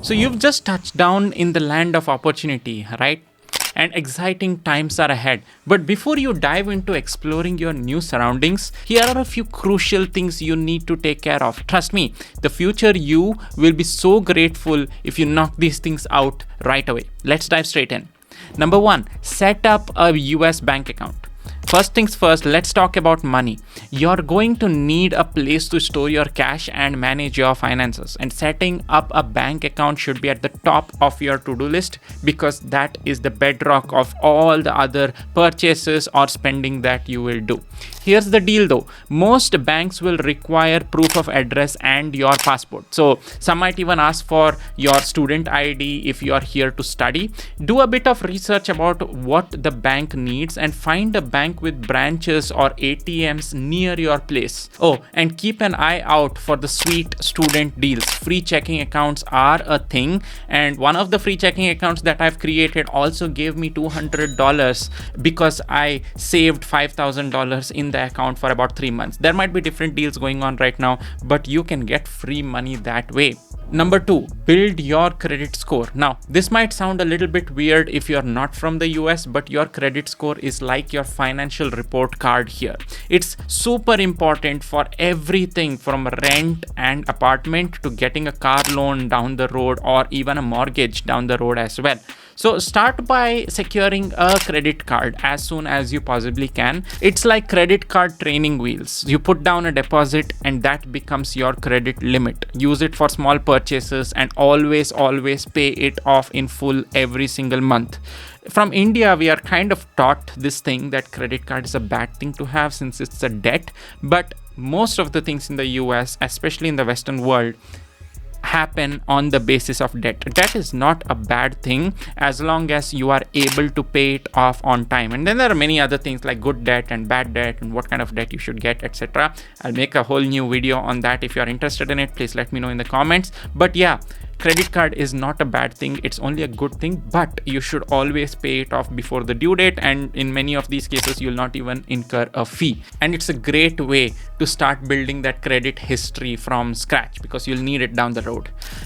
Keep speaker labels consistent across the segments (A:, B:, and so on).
A: So you've just touched down in the land of opportunity, right? And exciting times are ahead. But before you dive into exploring your new surroundings, here are a few crucial things you need to take care of. Trust me, the future you will be so grateful if you knock these things out right away. Let's dive straight in. Number one, set up a US bank account. First things first, let's talk about money. You're going to need a place to store your cash and manage your finances. And setting up a bank account should be at the top of your to-do list because that is the bedrock of all the other purchases or spending that you will do. Here's the deal though. Most banks will require proof of address and your passport. So some might even ask for your student ID if you are here to study. Do a bit of research about what the bank needs and find a bank with branches or ATMs near your place. Oh, and keep an eye out for the sweet student deals. Free checking accounts are a thing, and one of the free checking accounts that I've created also gave me $200 because I saved $5,000 in the account for about 3 months. There might be different deals going on right now, but you can get free money that way. Number two, build your credit score. Now, this might sound a little bit weird if you're not from the US, but your credit score is like your financial report card here. It's super important for everything from rent and apartment to getting a car loan down the road or even a mortgage down the road as well. So start by securing a credit card as soon as you possibly can. It's like credit card training wheels. You put down a deposit and that becomes your credit limit. Use it for small purchases and always pay it off in full every single month. From India, we are kind of taught this thing that credit card is a bad thing to have since it's a debt. But most of the things in the US, especially in the Western world, happen on the basis of debt. Debt is not a bad thing as long as you are able to pay it off on time. And then there are many other things like good debt and bad debt and what kind of debt you should get, etc. I'll make a whole new video on that. If you're interested in it, please let me know in the comments. But yeah, credit card is not a bad thing. It's only a good thing, but you should always pay it off before the due date. And in many of these cases, you'll not even incur a fee. And it's a great way to start building that credit history from scratch because you'll need it down the road.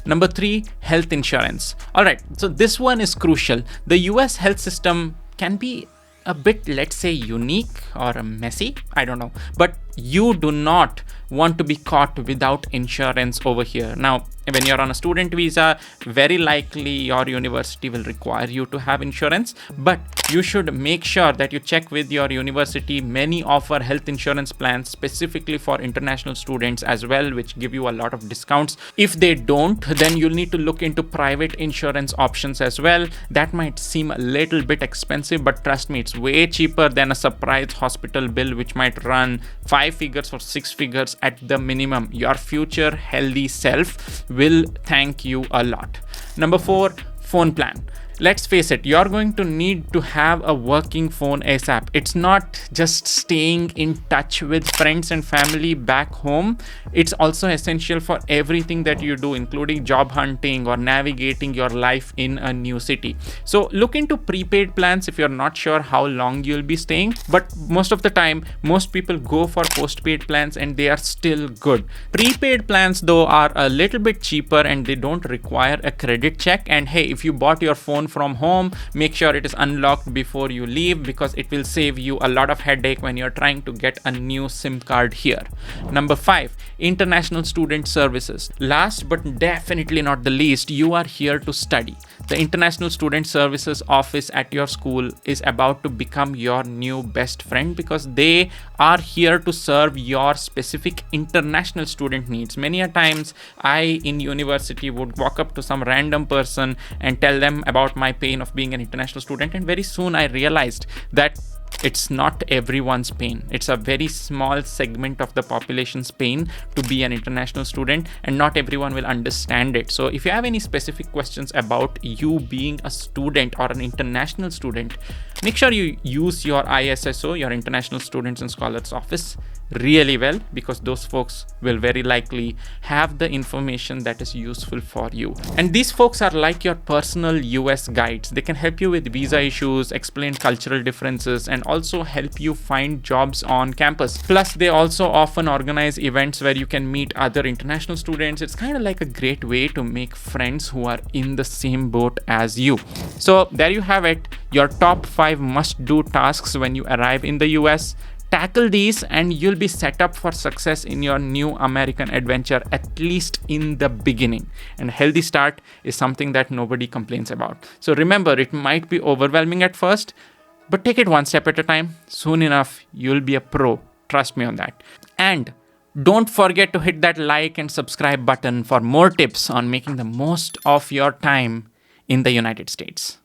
A: Number three, health insurance. All right, so this one is crucial. The US health system can be a bit, let's say, unique or messy. I don't know. But you do not want to be caught without insurance over here. Now, when you're on a student visa, very likely your university will require you to have insurance, but you should make sure that you check with your university. Many offer health insurance plans specifically for international students as well, which give you a lot of discounts. If they don't, then you'll need to look into private insurance options as well. That might seem a little bit expensive, but trust me, it's way cheaper than a surprise hospital bill, which might run 5 figures or 6 figures at the minimum. Your future healthy self will thank you a lot. Number four, phone plan. Let's face it, you're going to need to have a working phone ASAP. It's not just staying in touch with friends and family back home. It's also essential for everything that you do, including job hunting or navigating your life in a new city. So look into prepaid plans if you're not sure how long you'll be staying. But most of the time, most people go for postpaid plans and they are still good. Prepaid plans though are a little bit cheaper and they don't require a credit check. And hey, if you bought your phone from home, make sure it is unlocked before you leave because it will save you a lot of headache when you're trying to get a new SIM card here. Number five, international student services. Last but definitely not the least, you are here to study. The International Student Services office at your school is about to become your new best friend because they are here to serve your specific international student needs. Many a times I in university would walk up to some random person and tell them about my pain of being an international student, and very soon I realized that it's not everyone's pain. It's a very small segment of the population's pain to be an international student, and not everyone will understand it. So if you have any specific questions about you being a student or an international student, make sure you use your ISSO, your International Students and Scholars Office. really well, because those folks will very likely have the information that is useful for you. And these folks are like your personal US guides. They can help you with visa issues, explain cultural differences, and also help you find jobs on campus. Plus, they also often organize events where you can meet other international students. It's kind of like a great way to make friends who are in the same boat as you. So there you have it, your top 5 must-do tasks when you arrive in the US. Tackle these and you'll be set up for success in your new American adventure, at least in the beginning. And a healthy start is something that nobody complains about. So remember, it might be overwhelming at first, but take it one step at a time. Soon enough, you'll be a pro. Trust me on that. And don't forget to hit that like and subscribe button for more tips on making the most of your time in the United States.